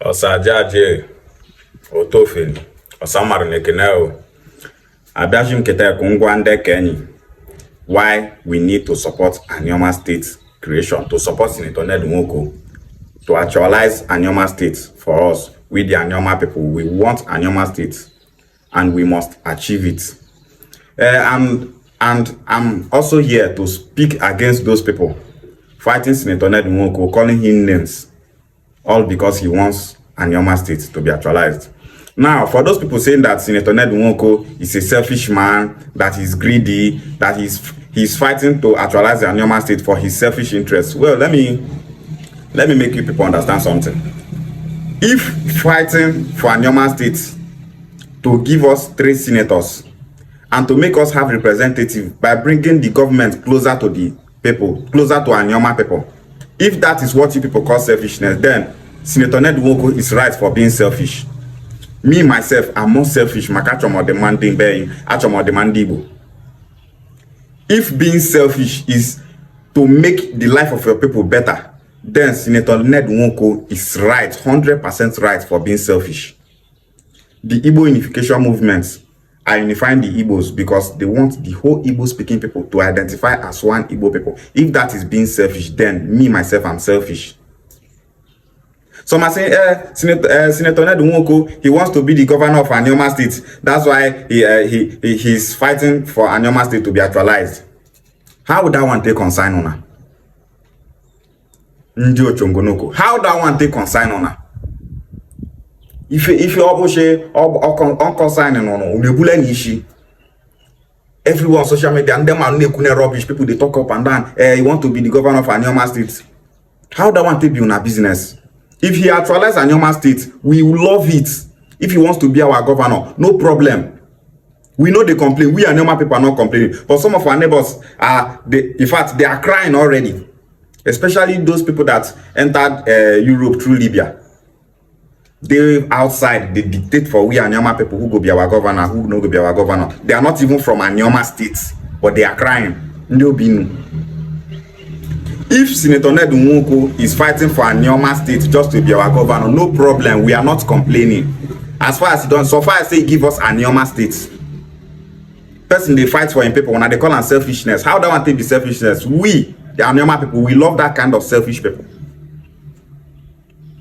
Osajaje Otofin Osamar Nekeneo Abashim Kete Kungwande Kenyi. Why we need to support Anioma State creation, to support Senator Ned Nwoko, to actualize Anioma State for us, we the Anioma people. We want Anioma State and we must achieve it. And I'm also here to speak against those people fighting Senator Ned Nwoko, calling him names, all because he wants Anioma State to be actualized. Now, for those people saying that Senator Ned Nwoko is a selfish man, that he's greedy, that he's fighting to actualize the Anioma State for his selfish interests, well, let me make you people understand something. If fighting for Anioma State to give us 3 senators and to make us have representatives by bringing the government closer to the people, closer to Anioma people, if that is what you people call selfishness, then Senator Ned Nwoko is right for being selfish. Me, myself, I'm more selfish. If being selfish is to make the life of your people better, then Senator Ned Nwoko is right, 100% right for being selfish. The Igbo unification movements are unifying the Igbos because they want the whole Igbo-speaking people to identify as one Igbo people. If that is being selfish, then me, myself, I'm selfish. Some are saying, Senator Ned Nwoko, he wants to be the governor of Anioma State. That's why he's fighting for Anioma State to be actualized. How would that one take concern on her? How that one take concern on her? If you are consigning on issue, everyone on social media and them are rubbish, people they talk up and down. You want to be the governor of Anioma State. How that one take be on our business? If he actualizes Anioma State, we will love it. If he wants to be our governor, no problem. We know they complain. We Anioma people are not complaining. But some of our neighbors in fact, they are crying already. Especially those people that entered Europe through Libya. They outside, they dictate for we Anioma people who go be our governor, who no go be our governor. They are not even from Anioma State, but they are crying. If Senator Ned Nwoko is fighting for Anioma State just to be our governor, no problem. We are not complaining. As far as he done, so far as they give us Anioma State, person they fight for him people, when they call them selfishness. How that one take be selfishness? We, the Anioma people, we love that kind of selfish people.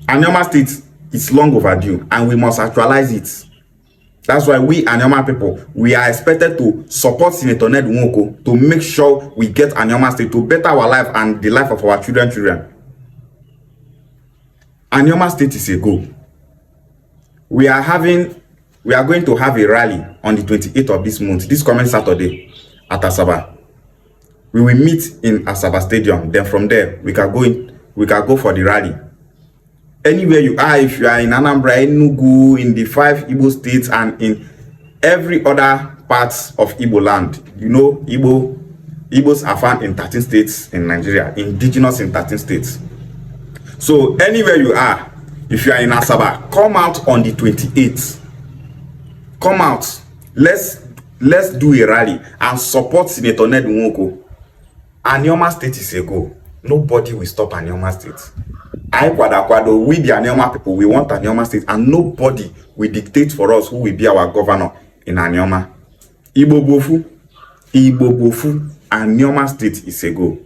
Anioma State is long overdue, and we must actualize it. That's why we Anioma people, we are expected to support Senator Ned Nwoko to make sure we get Anioma State to better our life and the life of our children. Anioma State is a goal. We are going to have a rally on the 28th of this month, this coming Saturday at Asaba. We will meet in Asaba Stadium. Then from there, we can go for the rally. Anywhere you are, if you are in Anambra, Enugu, in the 5 Igbo states, and in every other parts of Igbo land, you know, Igbos are found in 13 states in Nigeria, indigenous in 13 states. So anywhere you are, if you are in Asaba, come out on the 28th. Come out. Let's do a rally and support Senator Ned Nwoko. Anioma State is a goal. Nobody will stop Anioma State. We the Anioma people, we want Anioma State, and nobody will dictate for us who will be our governor in Anioma. Igbo Bofu, Anioma State is a go.